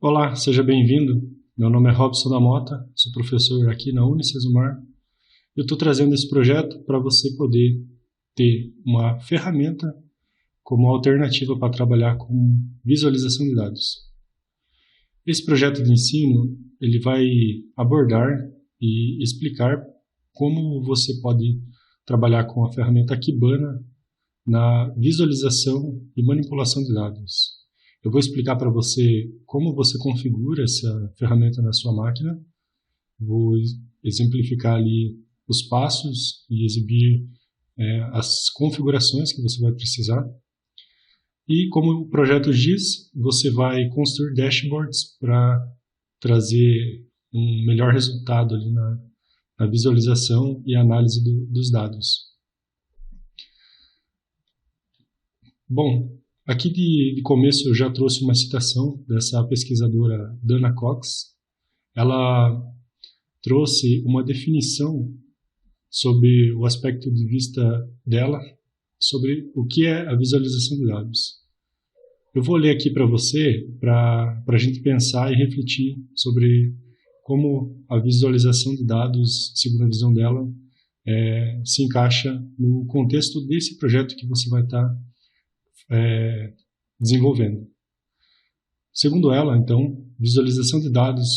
Olá, seja bem-vindo. Meu nome é Robson da Mota, sou professor aqui na Unicesumar. Eu estou trazendo esse projeto para você poder ter uma ferramenta como alternativa para trabalhar com visualização de dados. Esse projeto de ensino ele vai abordar e explicar como você pode trabalhar com a ferramenta Kibana na visualização e manipulação de dados. Eu vou explicar para você como você configura essa ferramenta na sua máquina, vou exemplificar ali os passos e exibir as configurações que você vai precisar. E como o projeto diz, você vai construir dashboards para trazer um melhor resultado ali na visualização e análise dos dados. Bom, aqui de começo eu já trouxe uma citação dessa pesquisadora Dana Cox. Ela trouxe uma definição sobre o aspecto de vista dela, sobre o que é a visualização de dados. Eu vou ler aqui para você, para a gente pensar e refletir sobre como a visualização de dados, segundo a visão dela, se encaixa no contexto desse projeto que você vai estar desenvolvendo. Segundo ela, então, visualização de dados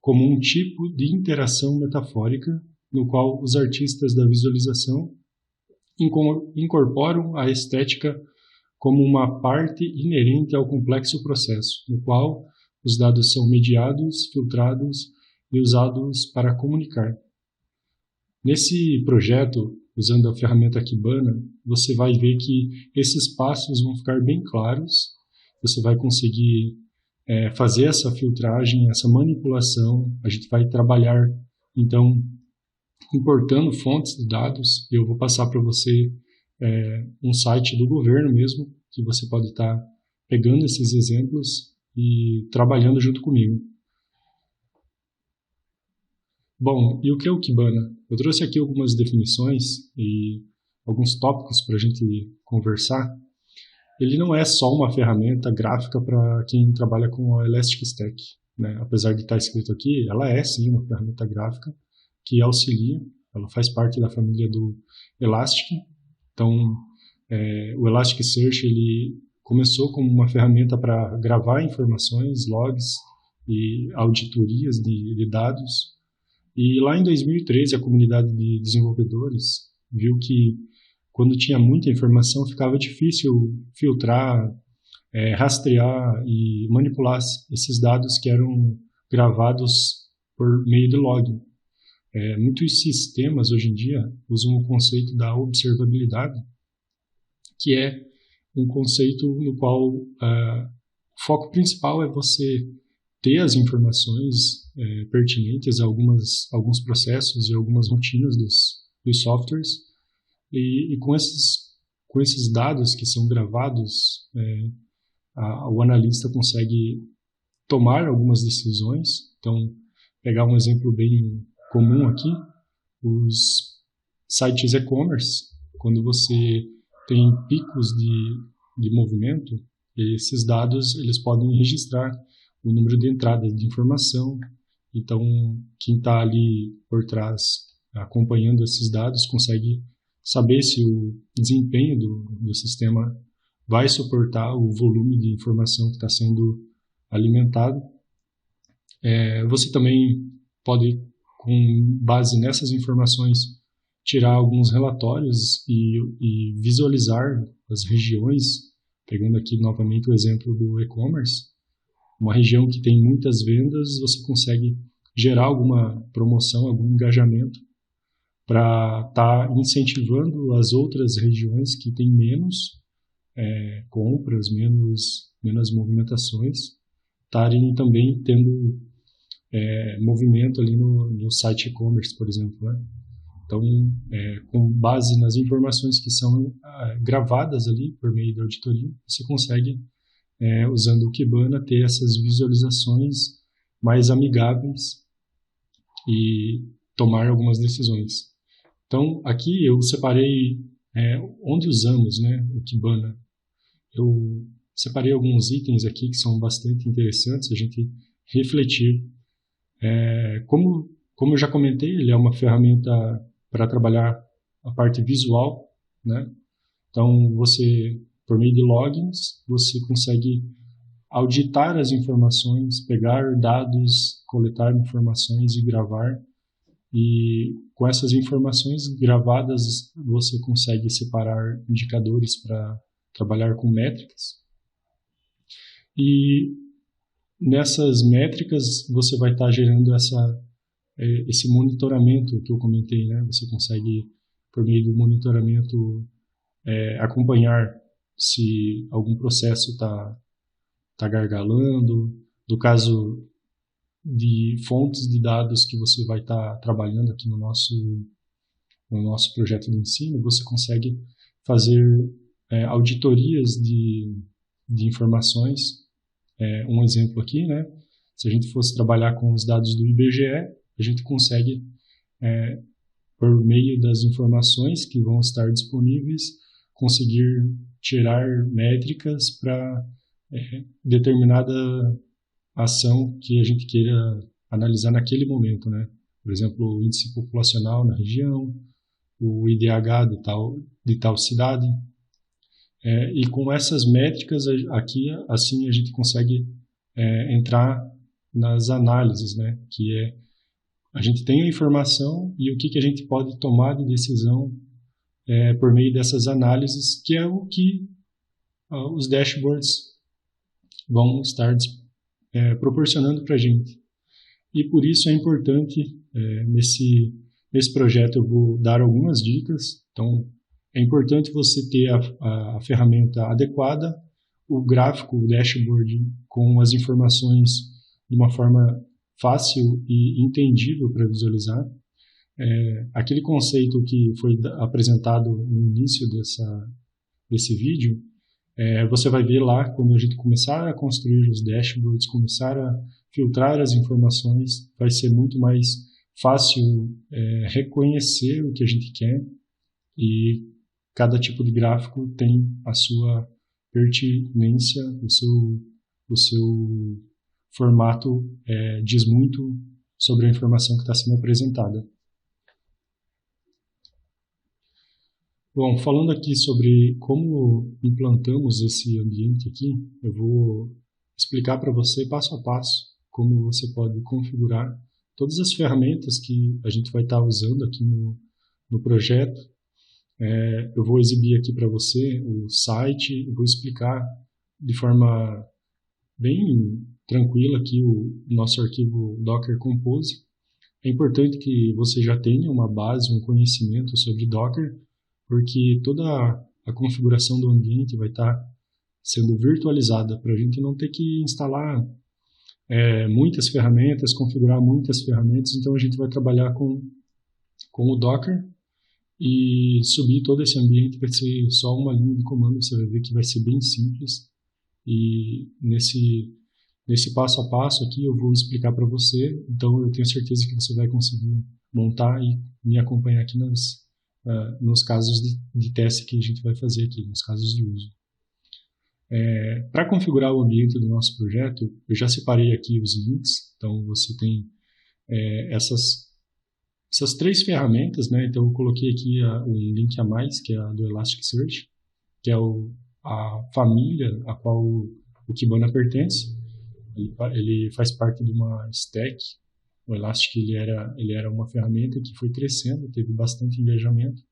como um tipo de interação metafórica no qual os artistas da visualização incorporam a estética como uma parte inerente ao complexo processo, no qual os dados são mediados, filtrados e usados para comunicar. Nesse projeto, usando a ferramenta Kibana, você vai ver que esses passos vão ficar bem claros, você vai conseguir fazer essa filtragem, essa manipulação, a gente vai trabalhar, então, importando fontes de dados. Eu vou passar para você um site do governo mesmo, que você pode estar pegando esses exemplos e trabalhando junto comigo. Bom, e o que é o Kibana? Eu trouxe aqui algumas definições e alguns tópicos para a gente conversar. Ele não é só uma ferramenta gráfica para quem trabalha com a Elastic Stack, né? Apesar de estar escrito aqui, ela é sim uma ferramenta gráfica que auxilia, ela faz parte da família do Elastic. Então, o Elasticsearch ele começou como uma ferramenta para gravar informações, logs e auditorias de dados. E lá em 2013, a comunidade de desenvolvedores viu que quando tinha muita informação ficava difícil filtrar, rastrear e manipular esses dados que eram gravados por meio de login. Muitos sistemas hoje em dia usam o conceito da observabilidade, que é um conceito no qual o foco principal é você ter as informações pertinentes a alguns processos e algumas rotinas dos softwares, e com esses dados que são gravados, o analista consegue tomar algumas decisões. Então, pegar um exemplo bem comum aqui, os sites e-commerce, quando você tem picos de movimento, esses dados eles podem registrar o número de entradas de informação. Então, quem está ali por trás acompanhando esses dados consegue saber se o desempenho do sistema vai suportar o volume de informação que está sendo alimentado. Você também pode, com base nessas informações, tirar alguns relatórios e visualizar as regiões, pegando aqui novamente o exemplo do e-commerce. Uma região que tem muitas vendas, você consegue gerar alguma promoção, algum engajamento para estar incentivando as outras regiões que têm menos compras, menos movimentações, estarem também tendo movimento ali no site e-commerce, por exemplo, né? Então, com base nas informações que são gravadas ali por meio da auditoria, você consegue, usando o Kibana, ter essas visualizações mais amigáveis e tomar algumas decisões. Então, aqui eu separei onde usamos, né, o Kibana. Eu separei alguns itens aqui que são bastante interessantes a gente refletir. Como eu já comentei, ele é uma ferramenta para trabalhar a parte visual, né? Então, por meio de logins, você consegue auditar as informações, pegar dados, coletar informações e gravar. E com essas informações gravadas, você consegue separar indicadores para trabalhar com métricas. E nessas métricas, você vai estar gerando esse monitoramento que eu comentei, né? Você consegue, por meio do monitoramento, acompanhar se algum processo está gargalando. No caso de fontes de dados que você vai estar trabalhando aqui no nosso projeto de ensino, você consegue fazer auditorias de informações. Um exemplo aqui, né? Se a gente fosse trabalhar com os dados do IBGE, a gente consegue, por meio das informações que vão estar disponíveis, conseguir tirar métricas para determinada ação que a gente queira analisar naquele momento, né? Por exemplo, o índice populacional na região, o IDH de tal cidade. E com essas métricas aqui, assim, a gente consegue entrar nas análises, né? Que a gente tem a informação e o que a gente pode tomar de decisão por meio dessas análises, que é o que os dashboards vão estar proporcionando para a gente. E por isso é importante, nesse projeto eu vou dar algumas dicas. Então, é importante você ter a ferramenta adequada, o gráfico, o dashboard com as informações de uma forma fácil e entendível para visualizar. Aquele conceito que foi apresentado no início desse vídeo, você vai ver lá quando a gente começar a construir os dashboards, começar a filtrar as informações, vai ser muito mais fácil reconhecer o que a gente quer, e cada tipo de gráfico tem a sua pertinência, o seu formato diz muito sobre a informação que está sendo apresentada. Bom, falando aqui sobre como implantamos esse ambiente aqui, eu vou explicar para você passo a passo como você pode configurar todas as ferramentas que a gente vai estar usando aqui no projeto. Eu vou exibir aqui para você o site, eu vou explicar de forma bem tranquila aqui o nosso arquivo Docker Compose. É importante que você já tenha uma base, um conhecimento sobre Docker, porque toda a configuração do ambiente vai estar sendo virtualizada para a gente não ter que instalar muitas ferramentas, configurar muitas ferramentas. Então a gente vai trabalhar com o Docker e subir todo esse ambiente vai ser só uma linha de comando. Você vai ver que vai ser bem simples, e nesse passo a passo aqui eu vou explicar para você. Então eu tenho certeza que você vai conseguir montar e me acompanhar aqui nos casos de teste que a gente vai fazer aqui, nos casos de uso. Para configurar o ambiente do nosso projeto, eu já separei aqui os links. Então você tem essas três ferramentas, né? Então eu coloquei aqui um link a mais, que é a do Elasticsearch, que é a família a qual o Kibana pertence. Ele faz parte de uma stack. O Elastic ele era uma ferramenta que foi crescendo, teve bastante engajamento,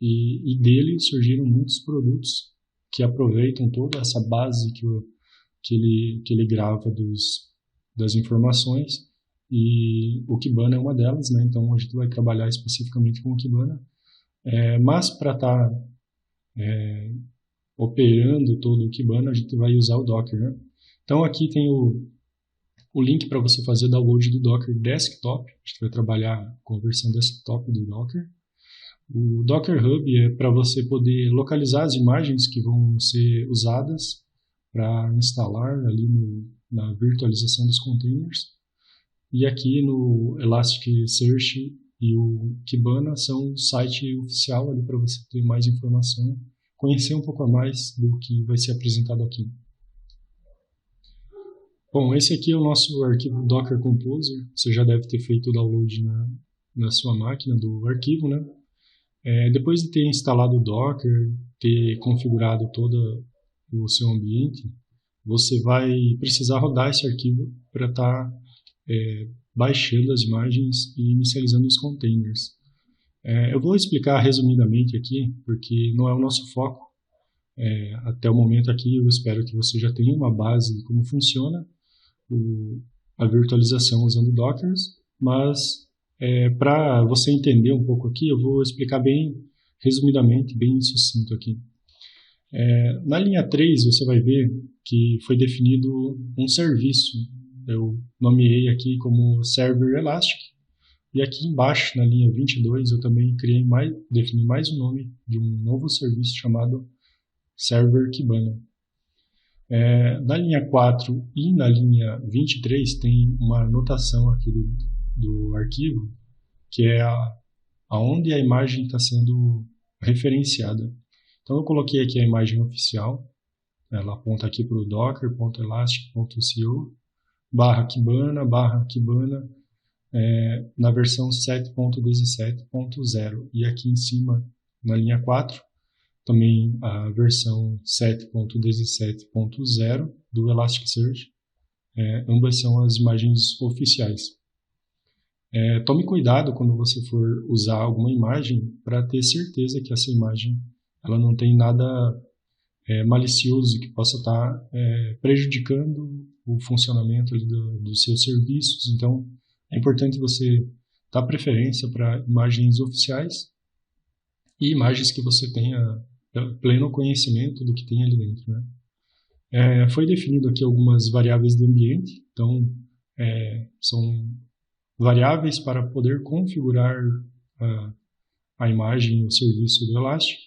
e dele surgiram muitos produtos que aproveitam toda essa base que ele grava das informações, e o Kibana é uma delas, né? Então a gente vai trabalhar especificamente com o Kibana, mas para estar operando todo o Kibana, a gente vai usar o Docker, né? Então aqui tem o link para você fazer download do Docker Desktop. A gente vai trabalhar com a versão desktop do Docker. O Docker Hub é para você poder localizar as imagens que vão ser usadas para instalar ali na virtualização dos containers. E aqui no Elasticsearch e o Kibana são o site oficial ali para você ter mais informação, conhecer um pouco a mais do que vai ser apresentado aqui. Bom, esse aqui é o nosso arquivo Docker Composer. Você já deve ter feito o download na sua máquina do arquivo, né? Depois de ter instalado o Docker, ter configurado todo o seu ambiente, você vai precisar rodar esse arquivo para estar baixando as imagens e inicializando os containers. Eu vou explicar resumidamente aqui, porque não é o nosso foco. Até o momento aqui, eu espero que você já tenha uma base de como funciona a virtualização usando Docker, mas para você entender um pouco aqui, eu vou explicar bem resumidamente, bem sucinto aqui. Na linha 3, você vai ver que foi definido um serviço. Eu nomeei aqui como Server Elastic. E aqui embaixo, na linha 22, eu também defini mais um nome de um novo serviço chamado Server Kibana. Na linha 4 e na linha 23 tem uma anotação aqui do arquivo, que é aonde a imagem está sendo referenciada. Então eu coloquei aqui a imagem oficial, ela aponta aqui para o docker.elastic.co /kibana na versão 7.17.0 e aqui em cima na linha 4 também a versão 7.17.0 do Elasticsearch. Ambas são as imagens oficiais. Tome cuidado quando você for usar alguma imagem para ter certeza que essa imagem ela não tem nada malicioso que possa estar prejudicando o funcionamento dos seus serviços. Então, é importante você dar preferência para imagens oficiais e imagens que você tenha pleno conhecimento do que tem ali dentro, né? Foi definido aqui algumas variáveis de ambiente, então são variáveis para poder configurar a imagem e o serviço do Elastic.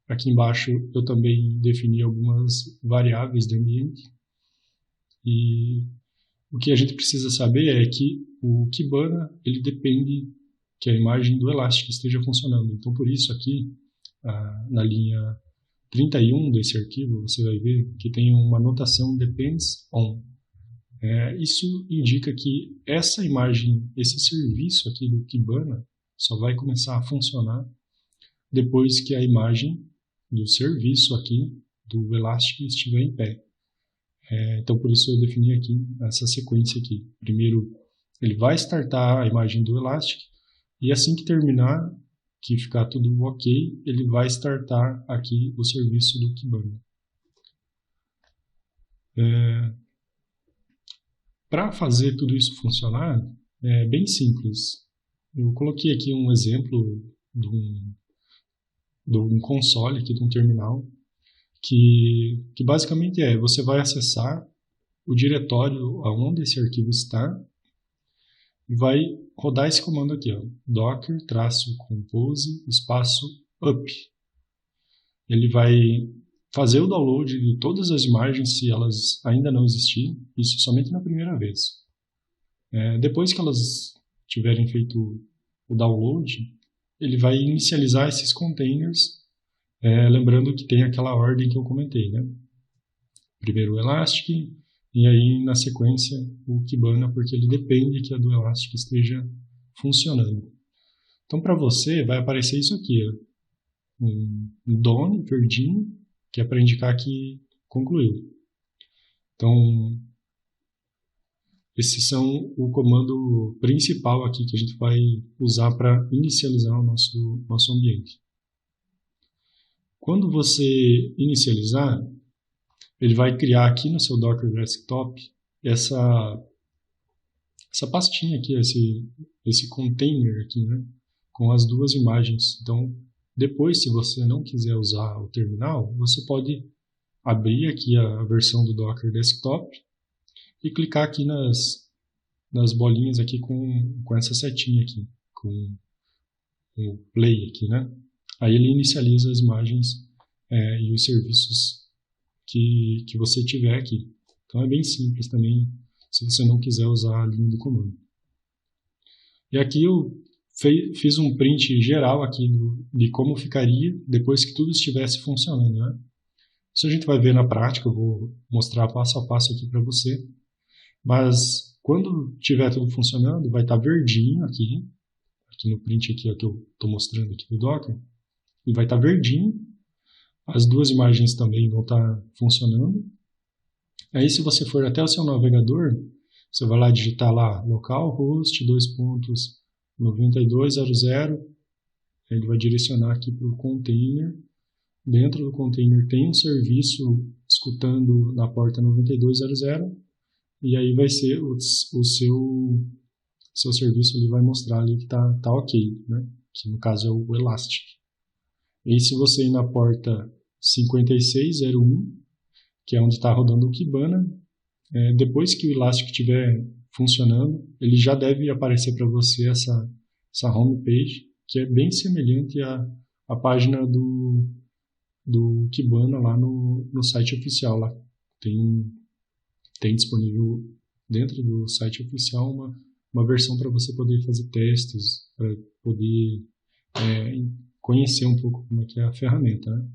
Aqui embaixo eu também defini algumas variáveis de ambiente e o que a gente precisa saber é que o Kibana ele depende que a imagem do Elastic esteja funcionando. Então, por isso aqui, na linha 31 desse arquivo, você vai ver que tem uma anotação depends on. Isso indica que essa imagem, esse serviço aqui do Kibana só vai começar a funcionar depois que a imagem do serviço aqui do Elastic estiver em pé. Então, por isso eu defini aqui essa sequência aqui. Primeiro, ele vai startar a imagem do Elastic e assim que terminar, que ficar tudo ok, ele vai startar aqui o serviço do Kibana. Para fazer tudo isso funcionar, é bem simples. Eu coloquei aqui um exemplo de um console, aqui de um terminal, que basicamente você vai acessar o diretório onde esse arquivo está e vai rodar esse comando aqui, docker-compose espaço up. Ele vai fazer o download de todas as imagens se elas ainda não existirem, isso somente na primeira vez. Depois que elas tiverem feito o download, ele vai inicializar esses containers, lembrando que tem aquela ordem que eu comentei, né? Primeiro o Elastic, e aí na sequência o Kibana, porque ele depende que a do Elastic esteja funcionando. Então para você vai aparecer isso aqui, um done verdinho, que é para indicar que concluiu. Então esses são o comando principal aqui que a gente vai usar para inicializar o nosso ambiente. Quando você inicializar, ele vai criar aqui no seu Docker Desktop essa pastinha aqui, esse container aqui, né, com as duas imagens. Então, depois, se você não quiser usar o terminal, você pode abrir aqui a versão do Docker Desktop e clicar aqui nas bolinhas aqui com essa setinha aqui, com o play aqui, né? Aí ele inicializa as imagens e os serviços que você tiver aqui. Então é bem simples também, se você não quiser usar a linha do comando. E aqui eu fiz um print geral aqui de como ficaria depois que tudo estivesse funcionando, né? Isso a gente vai ver na prática, eu vou mostrar passo a passo aqui para você. Mas quando tiver tudo funcionando, vai estar verdinho aqui no print aqui, ó, que eu estou mostrando aqui do Docker, e vai estar verdinho. As duas imagens também vão estar funcionando. Aí se você for até o seu navegador, você vai lá digitar lá localhost 2.92.00, ele vai direcionar aqui para o container. Dentro do container tem um serviço escutando na porta 92.00, e aí vai ser o seu serviço, ele vai mostrar ali que tá ok, né? Que no caso é o Elastic. E se você ir na porta 5601, que é onde está rodando o Kibana, depois que o Elastic estiver funcionando, ele já deve aparecer para você essa homepage, que é bem semelhante à página do Kibana lá no site oficial. Lá tem disponível dentro do site oficial uma versão para você poder fazer testes, para poder conhecer um pouco como é que é a ferramenta, né?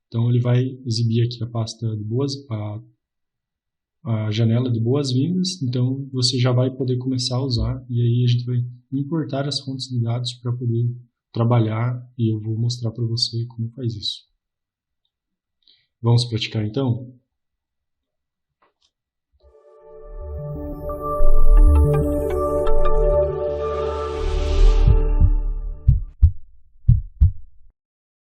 Então ele vai exibir aqui a pasta de a janela de boas-vindas, então você já vai poder começar a usar, e aí a gente vai importar as fontes de dados para poder trabalhar, e eu vou mostrar para você como faz isso. Vamos praticar então?